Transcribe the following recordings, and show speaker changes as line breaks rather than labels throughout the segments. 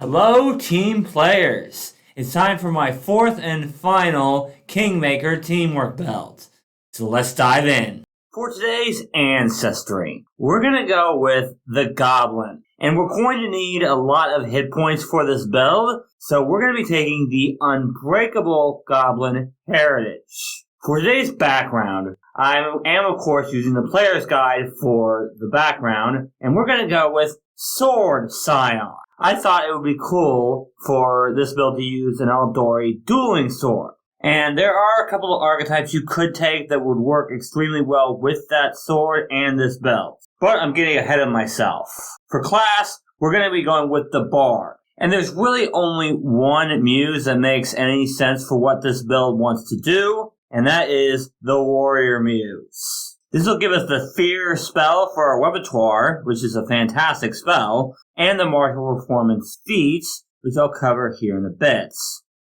Hello, team players! It's time for my fourth and final Kingmaker teamwork belt. So let's dive in. For today's ancestry, we're going to go with the Goblin. And we're going to need a lot of hit points for this build, so we're going to be taking the Unbreakable Goblin Heritage. For today's background, I am of course using the player's guide for the background, and we're going to go with Sword Scion. I thought it would be cool for this build to use an Eldori dueling sword. And there are a couple of archetypes you could take that would work extremely well with that sword and this build. But I'm getting ahead of myself. For class, we're going to be going with the Bard. And there's really only one muse that makes any sense for what this build wants to do, and that is the Warrior Muse. This will give us the Fear spell for our Repertoire, which is a fantastic spell, and the Martial Performance feats, which I'll cover here in a bit.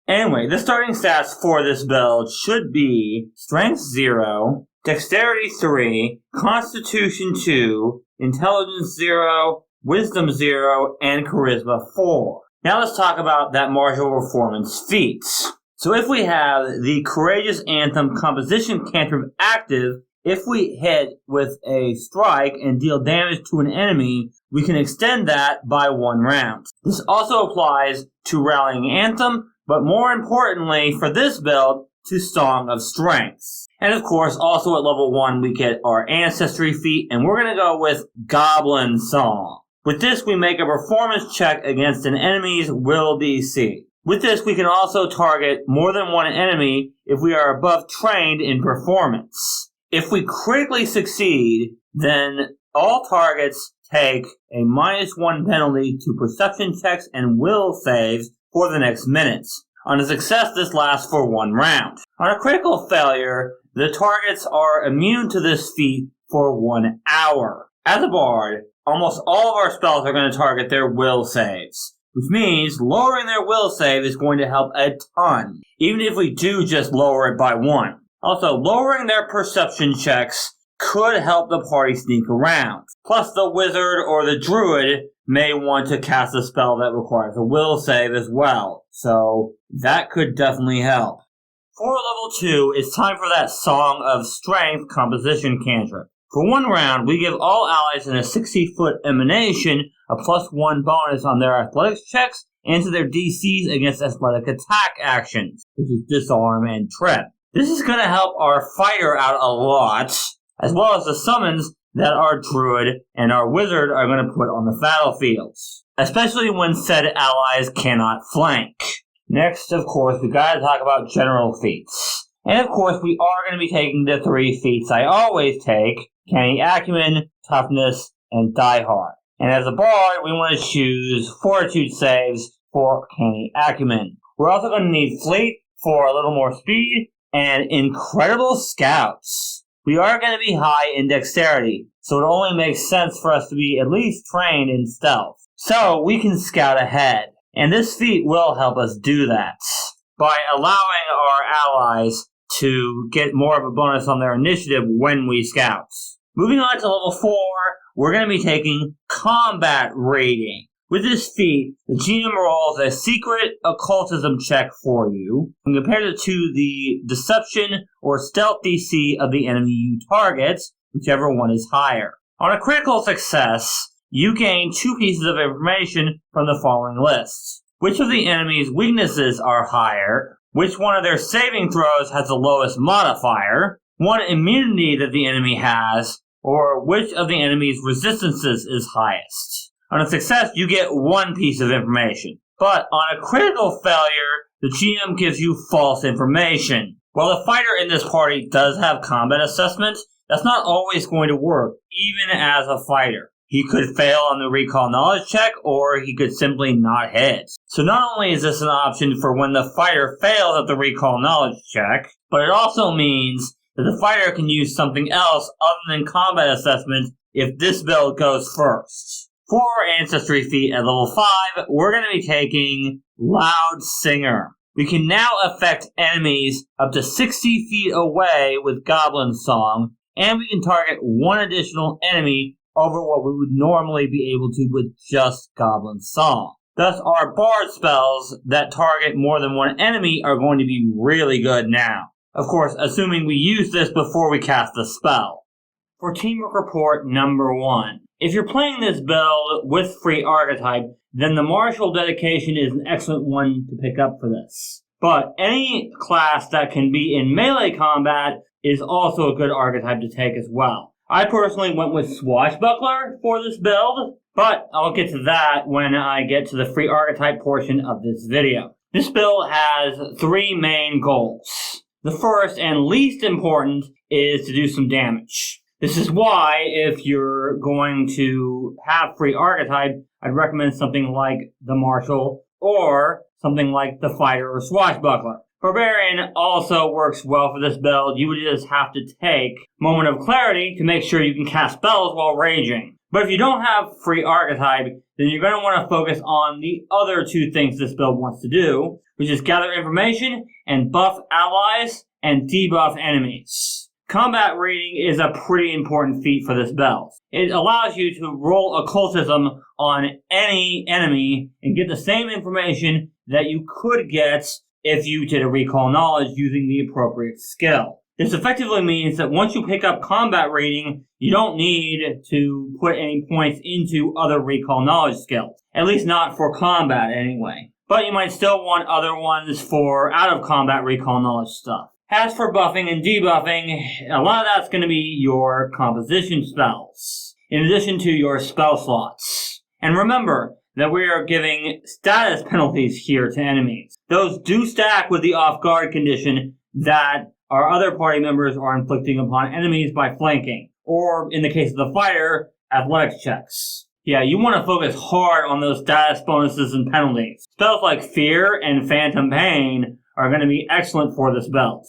Anyway, the starting stats for this build should be Strength 0, Dexterity 3, Constitution 2, Intelligence 0, Wisdom 0, and Charisma 4. Now let's talk about that Martial Performance feats. So if we have the Courageous Anthem composition cantrip active, if we hit with a strike and deal damage to an enemy, we can extend that by 1 round. This also applies to Rallying Anthem, but more importantly for this build, to Song of Strength. And of course, also at level 1, we get our Ancestry feat, and we're going to go with Goblin Song. With this, we make a performance check against an enemy's will DC. With this, we can also target more than one enemy if we are above trained in performance. If we critically succeed, then all targets take a -1 penalty to perception checks and will saves for the next minutes. On a success, this lasts for 1 round. On a critical failure, the targets are immune to this feat for 1 hour. As a bard, almost all of our spells are going to target their will saves, which means lowering their will save is going to help a ton, even if we do just lower it by 1. Also, lowering their perception checks could help the party sneak around. Plus, the wizard or the druid may want to cast a spell that requires a will save as well, so that could definitely help. For level 2, it's time for that Song of Strength composition cantrip. For 1 round, we give all allies in a 60-foot emanation a +1 bonus on their athletics checks and to their DCs against athletic attack actions, which is Disarm and Trip. This is going to help our fighter out a lot, as well as the summons that our druid and our wizard are going to put on the battlefields, especially when said allies cannot flank. Next, of course, we got to talk about general feats. And of course, we are going to be taking the 3 feats I always take: Canny Acumen, Toughness, and Die Hard. And as a bard, we want to choose Fortitude saves for Canny Acumen. We're also going to need Fleet for a little more speed, and Incredible Scouts. We are going to be high in dexterity, so it only makes sense for us to be at least trained in stealth, so we can scout ahead. And this feat will help us do that by allowing our allies to get more of a bonus on their initiative when we scout. Moving on to level 4, we're going to be taking Combat Rating. With this feat, the GM rolls a secret occultism check for you and compares it to the deception or stealth DC of the enemy you target, whichever one is higher. On a critical success, you gain 2 pieces of information from the following lists: which of the enemy's weaknesses are higher, which one of their saving throws has the lowest modifier, one immunity that the enemy has, or which of the enemy's resistances is highest. On a success, you get 1 piece of information. But on a critical failure, the GM gives you false information. While the fighter in this party does have combat assessment, that's not always going to work, even as a fighter. He could fail on the recall knowledge check, or he could simply not hit. So not only is this an option for when the fighter fails at the recall knowledge check, but it also means that the fighter can use something else other than combat assessment if this build goes first. For our Ancestry feat at level 5, we're going to be taking Loud Singer. We can now affect enemies up to 60 feet away with Goblin Song, and we can target 1 additional enemy over what we would normally be able to with just Goblin Song. Thus, our bard spells that target more than one enemy are going to be really good now. Of course, assuming we use this before we cast the spell. For Teamwork Report number 1. If you're playing this build with free Archetype, then the Martial Dedication is an excellent one to pick up for this. But any class that can be in melee combat is also a good Archetype to take as well. I personally went with Swashbuckler for this build, but I'll get to that when I get to the free Archetype portion of this video. This build has 3 main goals. The first and least important is to do some damage. This is why, if you're going to have free Archetype, I'd recommend something like the Martial or something like the Fighter or Swashbuckler. Barbarian also works well for this build. You would just have to take Moment of Clarity to make sure you can cast spells while raging. But if you don't have free Archetype, then you're going to want to focus on the other 2 things this build wants to do, which is gather information and buff allies and debuff enemies. Combat reading is a pretty important feat for this build. It allows you to roll occultism on any enemy and get the same information that you could get if you did a recall knowledge using the appropriate skill. This effectively means that once you pick up combat reading, you don't need to put any points into other recall knowledge skills. At least not for combat anyway. But you might still want other ones for out of combat recall knowledge stuff. As for buffing and debuffing, a lot of that's going to be your composition spells, in addition to your spell slots. And remember that we are giving status penalties here to enemies. Those do stack with the off-guard condition that our other party members are inflicting upon enemies by flanking, or in the case of the fighter, athletics checks. Yeah, you want to focus hard on those status bonuses and penalties. Spells like Fear and Phantom Pain are going to be excellent for this build.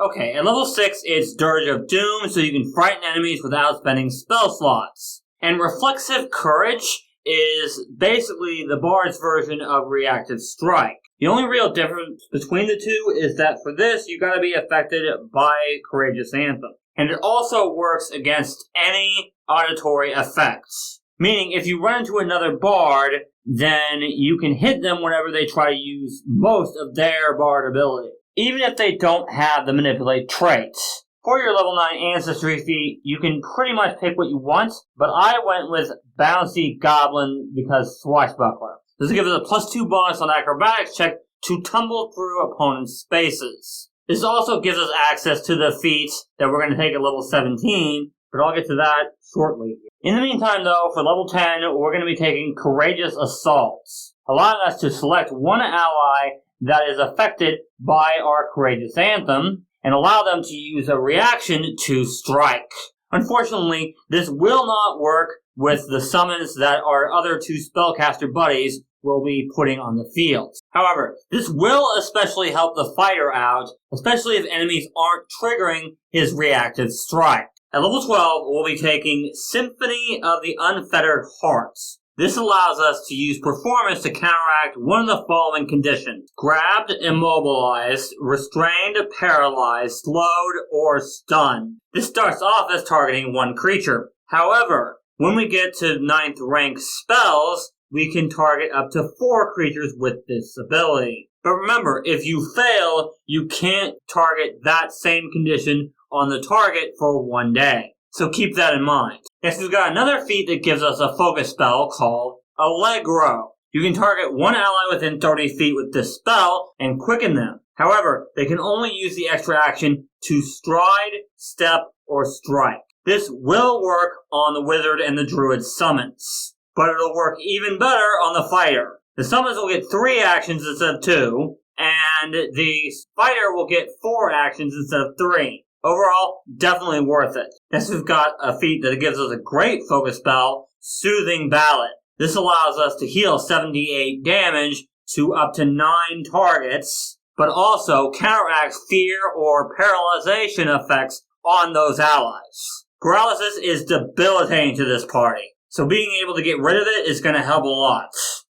Okay, at level 6, it's Dirge of Doom, so you can frighten enemies without spending spell slots. And Reflexive Courage is basically the Bard's version of Reactive Strike. The only real difference between the 2 is that for this, you gotta be affected by Courageous Anthem. And it also works against any auditory effects. Meaning, if you run into another Bard, then you can hit them whenever they try to use most of their Bard ability, even if they don't have the Manipulate trait. For your level 9 Ancestry feat, you can pretty much pick what you want, but I went with Bouncy Goblin because Swashbuckler. This will give us a +2 bonus on Acrobatics check to tumble through opponents' spaces. This also gives us access to the feat that we're going to take at level 17, but I'll get to that shortly. In the meantime, though, for level 10, we're going to be taking Courageous Assaults, allowing us to select one ally that is affected by our Courageous Anthem, and allow them to use a reaction to strike. Unfortunately, this will not work with the summons that our other 2 spellcaster buddies will be putting on the field. However, this will especially help the fighter out, especially if enemies aren't triggering his reactive strike. At level 12, we'll be taking Symphony of the Unfettered Hearts. This allows us to use performance to counteract one of the following conditions: grabbed, immobilized, restrained, paralyzed, slowed, or stunned. This starts off as targeting one creature. However, when we get to 9th rank spells, we can target up to 4 creatures with this ability. But remember, if you fail, you can't target that same condition on the target for 1 day. So keep that in mind. Next, we've got another feat that gives us a focus spell called Allegro. You can target one ally within 30 feet with this spell and quicken them. However, they can only use the extra action to stride, step, or strike. This will work on the wizard and the druid summons, but it'll work even better on the fighter. The summons will get 3 actions instead of 2, and the fighter will get 4 actions instead of 3. Overall, definitely worth it. Next, we've got a feat that gives us a great focus spell, Soothing Ballad. This allows us to heal 78 damage to up to 9 targets, but also counteracts fear or paralyzation effects on those allies. Paralysis is debilitating to this party, so being able to get rid of it is going to help a lot.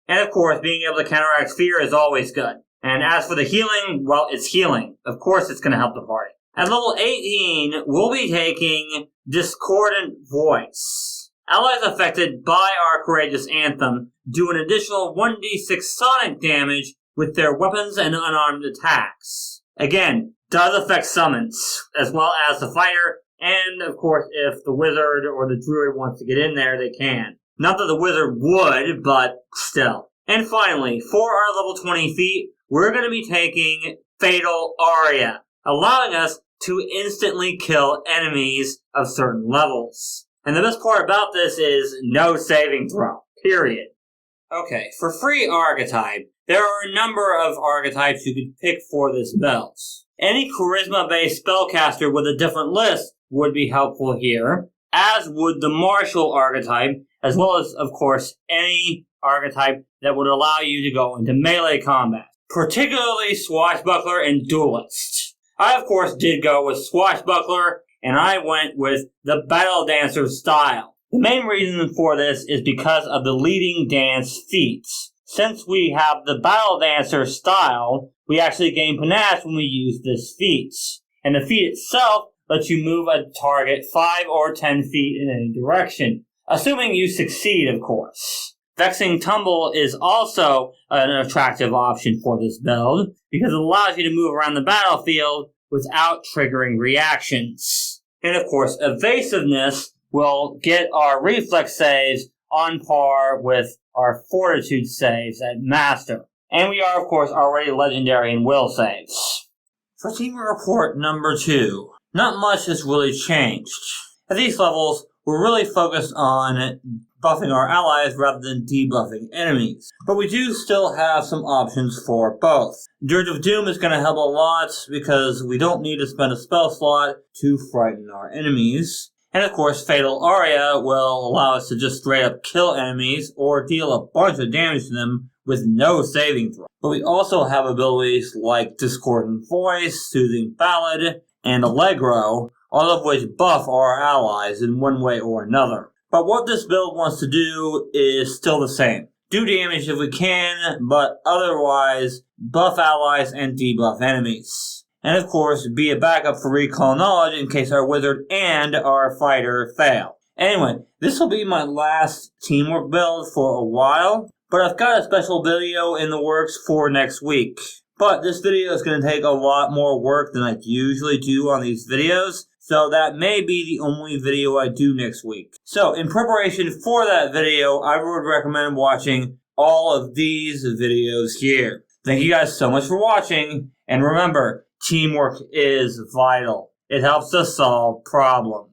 And of course, being able to counteract fear is always good. And as for the healing, well, it's healing. Of course, it's going to help the party. At level 18, we'll be taking Discordant Voice. Allies affected by our courageous anthem do an additional 1d6 sonic damage with their weapons and unarmed attacks. Again, does affect summons, as well as the fighter, and of course if the wizard or the druid wants to get in there, they can. Not that the wizard would, but still. And finally, for our level 20 feat, we're going to be taking Fatal Aria, allowing us to instantly kill enemies of certain levels. And the best part about this is no saving throw, period. Okay, for free Archetype, there are a number of archetypes you could pick for this belt. Any charisma-based spellcaster with a different list would be helpful here, as would the martial archetype, as well as, of course, any archetype that would allow you to go into melee combat, particularly Swashbuckler and Duelist. I, of course, did go with Swashbuckler, and I went with the Battle Dancer style. The main reason for this is because of the leading dance feats. Since we have the Battle Dancer style, we actually gain panache when we use this feat. And the feat itself lets you move a target 5 or 10 feet in any direction, assuming you succeed, of course. Vexing Tumble is also an attractive option for this build, because it allows you to move around the battlefield without triggering reactions. And of course, Evasiveness will get our reflex saves on par with our fortitude saves at Master. And we are, of course, already legendary in will saves. For team report number 2, not much has really changed. At these levels, we're really focused on buffing our allies rather than debuffing enemies. But we do still have some options for both. Dirge of Doom is going to help a lot because we don't need to spend a spell slot to frighten our enemies. And of course, Fatal Aria will allow us to just straight up kill enemies or deal a bunch of damage to them with no saving throw. But we also have abilities like Discordant Voice, Soothing Ballad, and Allegro, all of which buff our allies in one way or another. But what this build wants to do is still the same. Do damage if we can, but otherwise buff allies and debuff enemies. And of course, be a backup for recall knowledge in case our wizard and our fighter fail. Anyway, this will be my last teamwork build for a while, but I've got a special video in the works for next week. But this video is going to take a lot more work than I usually do on these videos, so that may be the only video I do next week. So, in preparation for that video, I would recommend watching all of these videos here. Thank you guys so much for watching, and remember, teamwork is vital. It helps us solve problems.